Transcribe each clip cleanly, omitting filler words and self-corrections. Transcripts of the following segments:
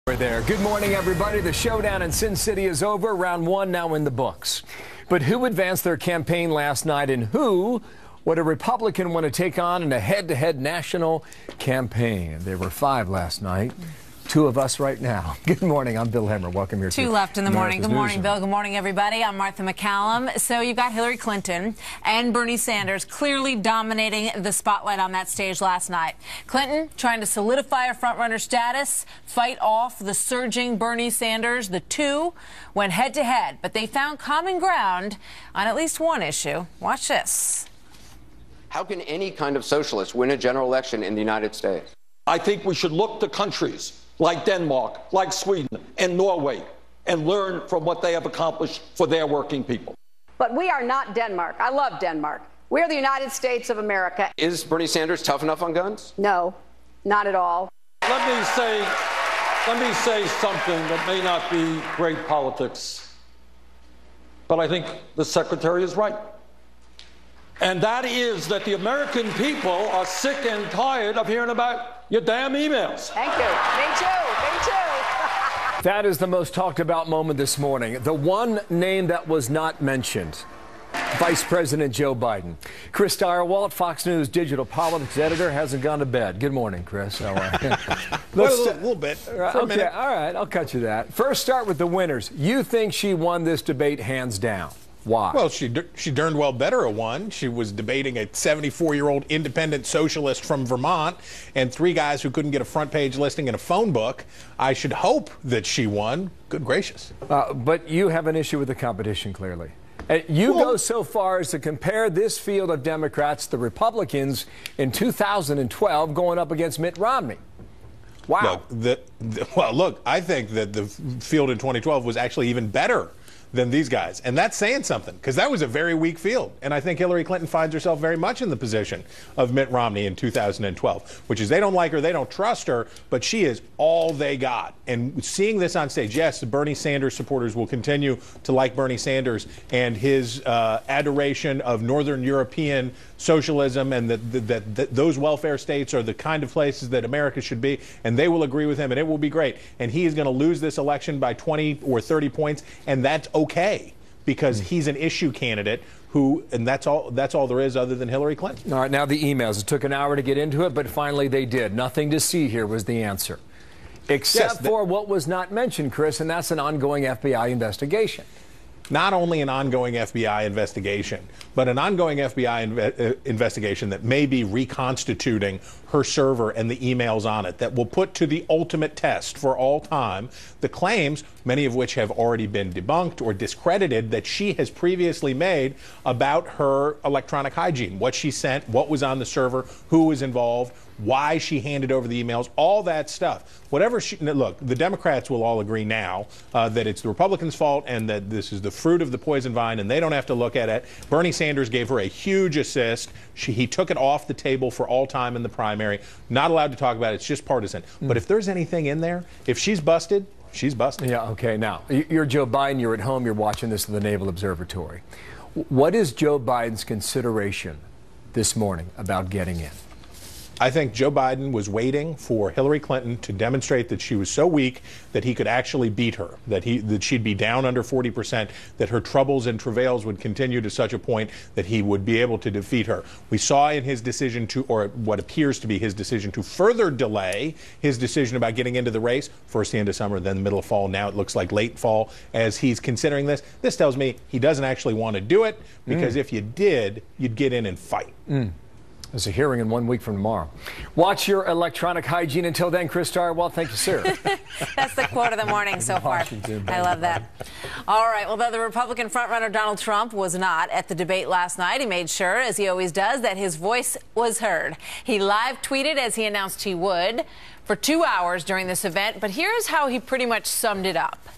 Right there. Good morning, everybody. The showdown in Sin City is over. Round one now in the books. But who advanced their campaign last night, and who would a Republican want to take on in a head-to-head national campaign? There were 5 last night. 2 of us right now. Good morning. I'm Bill Hemmer. Welcome here. 2 left in the morning. Good morning, Bill. Good morning, everybody. I'm Martha McCallum. So you've got Hillary Clinton and Bernie Sanders clearly dominating the spotlight on that stage last night. Clinton trying to solidify her frontrunner status, fight off the surging Bernie Sanders. The 2 went head-to-head, but they found common ground on at least one issue. Watch this. How can any kind of socialist win a general election in the United States? I think we should look to countries like Denmark, like Sweden and Norway, and learn from what they have accomplished for their working people. But we are not Denmark. I love Denmark. We're the United States of America. Is Bernie Sanders tough enough on guns? No, not at all. Let me say something that may not be great politics, but I think the secretary is right. And that is that the American people are sick and tired of hearing about your damn emails. Thank you. Me too. Me too. That is the most talked about moment this morning. The one name that was not mentioned. Vice President Joe Biden. Chris Direwalt, Fox News digital politics editor, hasn't gone to bed. Good morning, Chris. How are you? A little bit. For a minute. All right, I'll cut you that. First, start with the winners. You think she won this debate hands down. Why? Well, she darned well better have won. She was debating a 74-year-old independent socialist from Vermont and 3 guys who couldn't get a front-page listing in a phone book. I should hope that she won. Good gracious. But you have an issue with the competition, clearly. You go so far as to compare this field of Democrats, the Republicans, in 2012 going up against Mitt Romney. Wow. Look, I think that the field in 2012 was actually even better than these guys. And that's saying something, because that was a very weak field. And I think Hillary Clinton finds herself very much in the position of Mitt Romney in 2012, which is they don't like her, they don't trust her, but she is all they got. And seeing this on stage, yes, the Bernie Sanders supporters will continue to like Bernie Sanders and his adoration of Northern European socialism and that those welfare states are the kind of places that America should be, and they will agree with him, and it will be great. And he is going to lose this election by 20 or 30 points, and that's okay, because he's an issue candidate and that's all there is other than Hillary Clinton. All right, now the emails. It took an hour to get into it, but finally they did. Nothing to see here was the answer. Except for what was not mentioned, Chris, and that's an ongoing FBI investigation. Not only an ongoing FBI investigation, but an ongoing FBI investigation that may be reconstituting her server and the emails on it, that will put to the ultimate test for all time the claims, many of which have already been debunked or discredited, that she has previously made about her electronic hygiene, what she sent, what was on the server, who was involved, why she handed over the emails, all that stuff. Look, the Democrats will all agree now that it's the Republicans' fault and that this is the fruit of the poison vine and they don't have to look at it. Bernie Sanders gave her a huge assist. He took it off the table for all time in the primary. Not allowed to talk about it. It's just partisan. But if there's anything in there, if she's busted, she's busted. Yeah, okay. Now, you're Joe Biden. You're at home. You're watching this at the Naval Observatory. What is Joe Biden's consideration this morning about getting in? I think Joe Biden was waiting for Hillary Clinton to demonstrate that she was so weak that he could actually beat her, that she'd be down under 40%, that her troubles and travails would continue to such a point that he would be able to defeat her. We saw in his decision to, or what appears to be his decision to further delay his decision about getting into the race, first the end of summer, then the middle of fall, now it looks like late fall, as he's considering this. This tells me he doesn't actually want to do it, because if you did, you'd get in and fight. There's a hearing in 1 week from tomorrow. Watch your electronic hygiene. Until then, Chris Direwalt, thank you, sir. That's the quote of the morning so far. I love that. All right. Well, though the Republican frontrunner Donald Trump was not at the debate last night, he made sure, as he always does, that his voice was heard. He live tweeted, as he announced he would, for 2 hours during this event. But here's how he pretty much summed it up.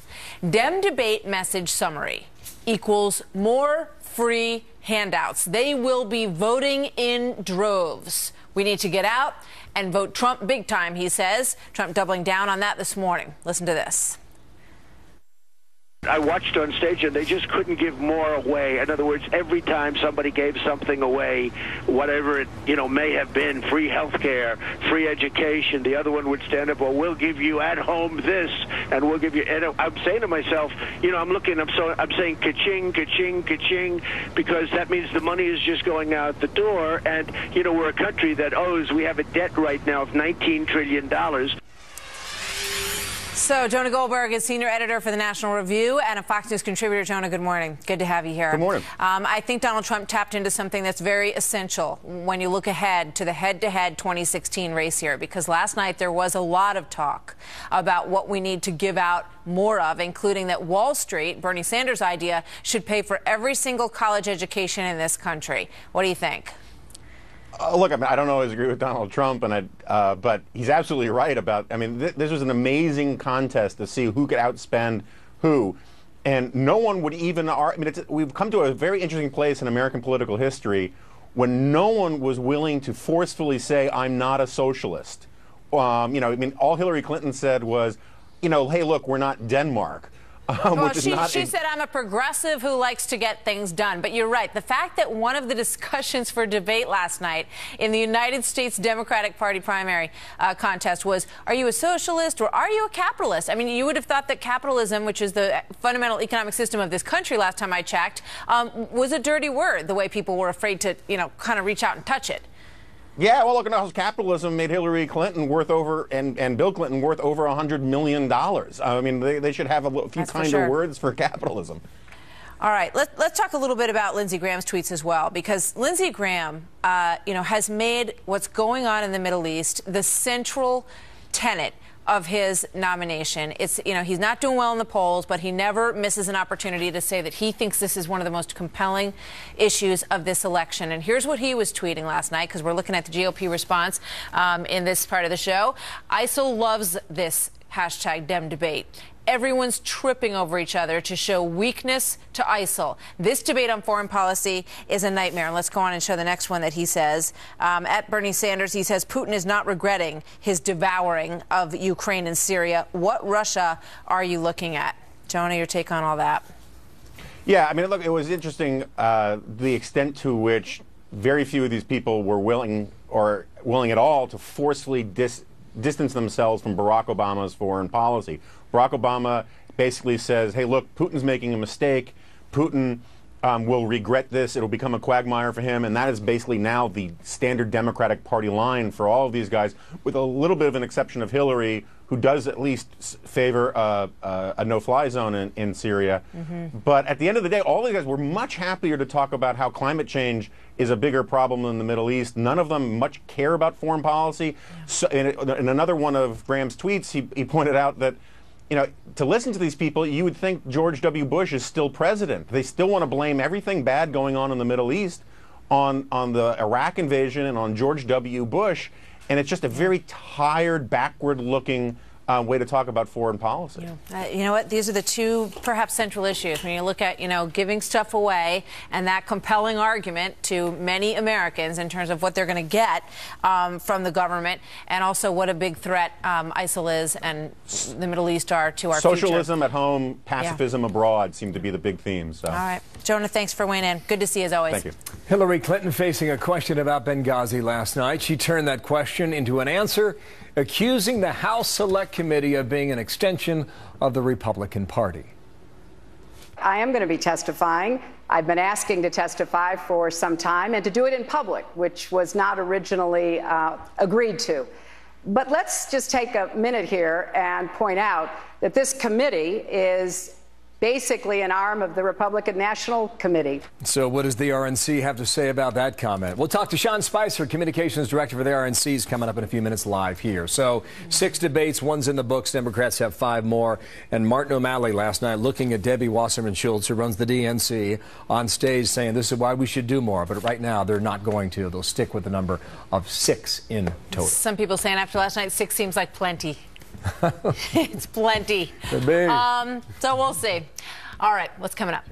Dem debate message summary equals more free handouts. They will be voting in droves. We need to get out and vote Trump big time, he says. Trump doubling down on that this morning. Listen to this. I watched on stage, and they just couldn't give more away. In other words, every time somebody gave something away, whatever it may have been, free health care, free education, the other one would stand up, well, we'll give you at home this, and we'll give you. And I'm saying to myself, I'm saying ka-ching, ka-ching, ka-ching, because that means the money is just going out the door. And we're a country that owes. We have a debt right now of $19 trillion. So, Jonah Goldberg is senior editor for the National Review and a Fox News contributor. Jonah, good morning. Good to have you here. Good morning. I think Donald Trump tapped into something that's very essential when you look ahead to the head-to-head 2016 race here, because last night there was a lot of talk about what we need to give out more of, including that Wall Street, Bernie Sanders' idea, should pay for every single college education in this country. What do you think? Look, I don't always agree with Donald Trump, but he's absolutely right about. This was an amazing contest to see who could outspend who, and no one would even. We've come to a very interesting place in American political history when no one was willing to forcefully say, "I'm not a socialist." All Hillary Clinton said was, "Hey, look, we're not Denmark." Well, she said, I'm a progressive who likes to get things done. But you're right. The fact that one of the discussions for debate last night in the United States Democratic Party primary contest was, are you a socialist or are you a capitalist? I mean, you would have thought that capitalism, which is the fundamental economic system of this country, last time I checked, was a dirty word, the way people were afraid to, kind of reach out and touch it. Yeah, well, look at how capitalism made Hillary Clinton worth over, and Bill Clinton worth over $100 million. They should have a few kinder words for capitalism. All right, let's talk a little bit about Lindsey Graham's tweets as well, because Lindsey Graham, has made what's going on in the Middle East the central tenet of his nomination. It's, he's not doing well in the polls, but he never misses an opportunity to say that he thinks this is one of the most compelling issues of this election. And here's what he was tweeting last night, because we're looking at the GOP response in this part of the show. ISIL loves this hashtag Dem debate. Everyone's tripping over each other to show weakness to ISIL. This debate on foreign policy is a nightmare. And let's go on and show the next one that he says. At Bernie Sanders, he says, Putin is not regretting his devouring of Ukraine and Syria. What Russia are you looking at? Jonah, your take on all that? Yeah, look, it was interesting the extent to which very few of these people were willing at all to forcefully distance themselves from Barack Obama's foreign policy. Barack Obama basically says, hey, look, Putin's making a mistake. Putin will regret this. It'll become a quagmire for him. And that is basically now the standard Democratic Party line for all of these guys, with a little bit of an exception of Hillary, who does at least favor a no-fly zone in Syria. Mm-hmm. But at the end of the day, all these guys were much happier to talk about how climate change is a bigger problem in the Middle East. None of them much care about foreign policy. Yeah. So, in another one of Graham's tweets, he pointed out that, to listen to these people, you would think George W. Bush is still president. They still want to blame everything bad going on in the Middle East on the Iraq invasion and on George W. Bush. And it's just a very tired, backward-looking way to talk about foreign policy. Yeah. You know what? These are the two perhaps central issues when you look at, giving stuff away and that compelling argument to many Americans in terms of what they're going to get from the government, and also what a big threat ISIL is and the Middle East are to our Socialism future. At home, pacifism abroad seem to be the big themes. So. All right. Jonah, thanks for weighing in. Good to see you as always. Thank you. Hillary Clinton facing a question about Benghazi last night. She turned that question into an answer, accusing the House Select Committee of being an extension of the Republican Party. I am going to be testifying. I've been asking to testify for some time and to do it in public, which was not originally agreed to. But let's just take a minute here and point out that this committee is basically an arm of the Republican National Committee. So what does the RNC have to say about that comment? We'll talk to Sean Spicer, Communications Director for the RNC, is coming up in a few minutes live here. So 6 debates, one's in the books. Democrats have 5 more. And Martin O'Malley last night looking at Debbie Wasserman Schultz, who runs the DNC, on stage saying this is why we should do more. But right now they're not going to. They'll stick with the number of 6 in total. Some people saying after last night 6 seems like plenty. It's plenty. Could be. So we'll see. All right, what's coming up?